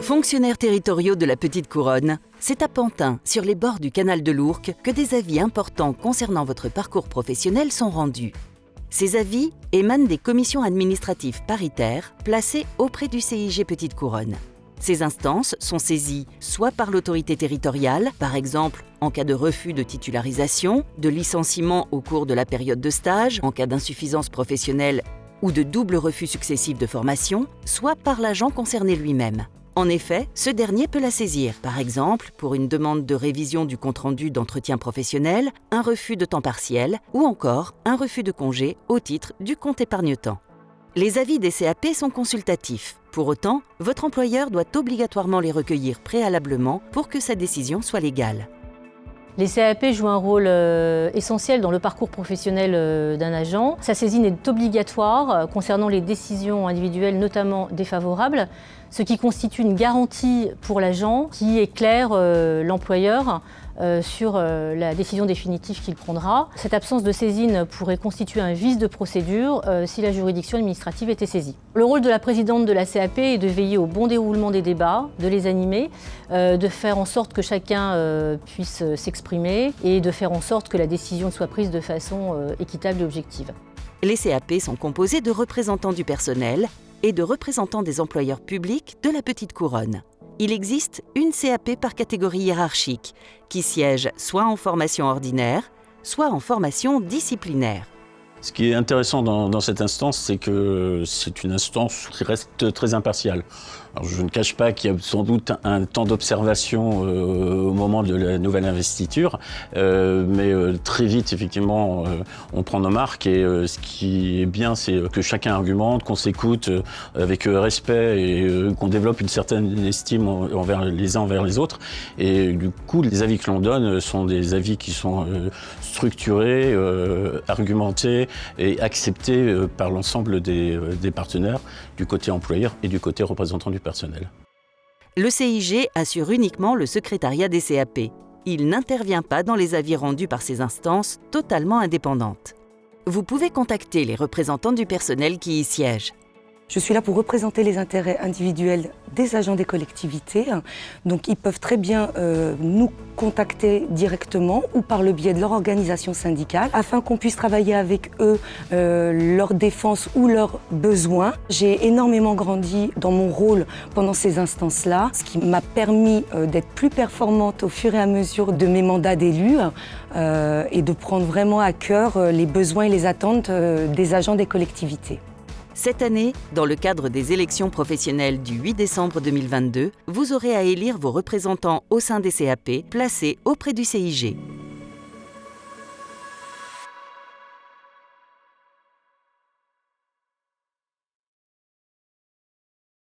Fonctionnaires territoriaux de la Petite Couronne, c'est à Pantin, sur les bords du canal de l'Ourcq, que des avis importants concernant votre parcours professionnel sont rendus. Ces avis émanent des commissions administratives paritaires placées auprès du CIG Petite Couronne. Ces instances sont saisies soit par l'autorité territoriale, par exemple en cas de refus de titularisation, de licenciement au cours de la période de stage, en cas d'insuffisance professionnelle ou de double refus successif de formation, soit par l'agent concerné lui-même. En effet, ce dernier peut la saisir, par exemple pour une demande de révision du compte-rendu d'entretien professionnel, un refus de temps partiel ou encore un refus de congé au titre du compte épargne-temps. Les avis des CAP sont consultatifs. Pour autant, votre employeur doit obligatoirement les recueillir préalablement pour que sa décision soit légale. Les CAP jouent un rôle essentiel dans le parcours professionnel d'un agent. Sa saisine est obligatoire concernant les décisions individuelles, notamment défavorables, ce qui constitue une garantie pour l'agent qui éclaire l'employeur sur la décision définitive qu'il prendra. Cette absence de saisine pourrait constituer un vice de procédure si la juridiction administrative était saisie. Le rôle de la présidente de la CAP est de veiller au bon déroulement des débats, de les animer, de faire en sorte que chacun puisse s'exprimer et de faire en sorte que la décision soit prise de façon équitable et objective. Les CAP sont composés de représentants du personnel et de représentants des employeurs publics de la Petite Couronne. Il existe une CAP par catégorie hiérarchique qui siège soit en formation ordinaire, soit en formation disciplinaire. Ce qui est intéressant dans cette instance, c'est que c'est une instance qui reste très impartiale. Alors, je ne cache pas qu'il y a sans doute un temps d'observation au moment de la nouvelle investiture, mais très vite, effectivement, on prend nos marques et ce qui est bien, c'est que chacun argumente, qu'on s'écoute avec respect et qu'on développe une certaine estime envers les uns envers les autres. Et du coup, les avis que l'on donne sont des avis qui sont structurés, argumentés et acceptés par l'ensemble des partenaires du côté employeur et du côté représentant du personnel. Le CIG assure uniquement le secrétariat des CAP. Il n'intervient pas dans les avis rendus par ces instances totalement indépendantes. Vous pouvez contacter les représentants du personnel qui y siègent. Je suis là pour représenter les intérêts individuels des agents des collectivités. Donc ils peuvent très bien nous contacter directement ou par le biais de leur organisation syndicale afin qu'on puisse travailler avec eux leur défense ou leurs besoins. J'ai énormément grandi dans mon rôle pendant ces instances-là, ce qui m'a permis d'être plus performante au fur et à mesure de mes mandats d'élu et de prendre vraiment à cœur les besoins et les attentes des agents des collectivités. Cette année, dans le cadre des élections professionnelles du 8 décembre 2022, vous aurez à élire vos représentants au sein des CAP placés auprès du CIG.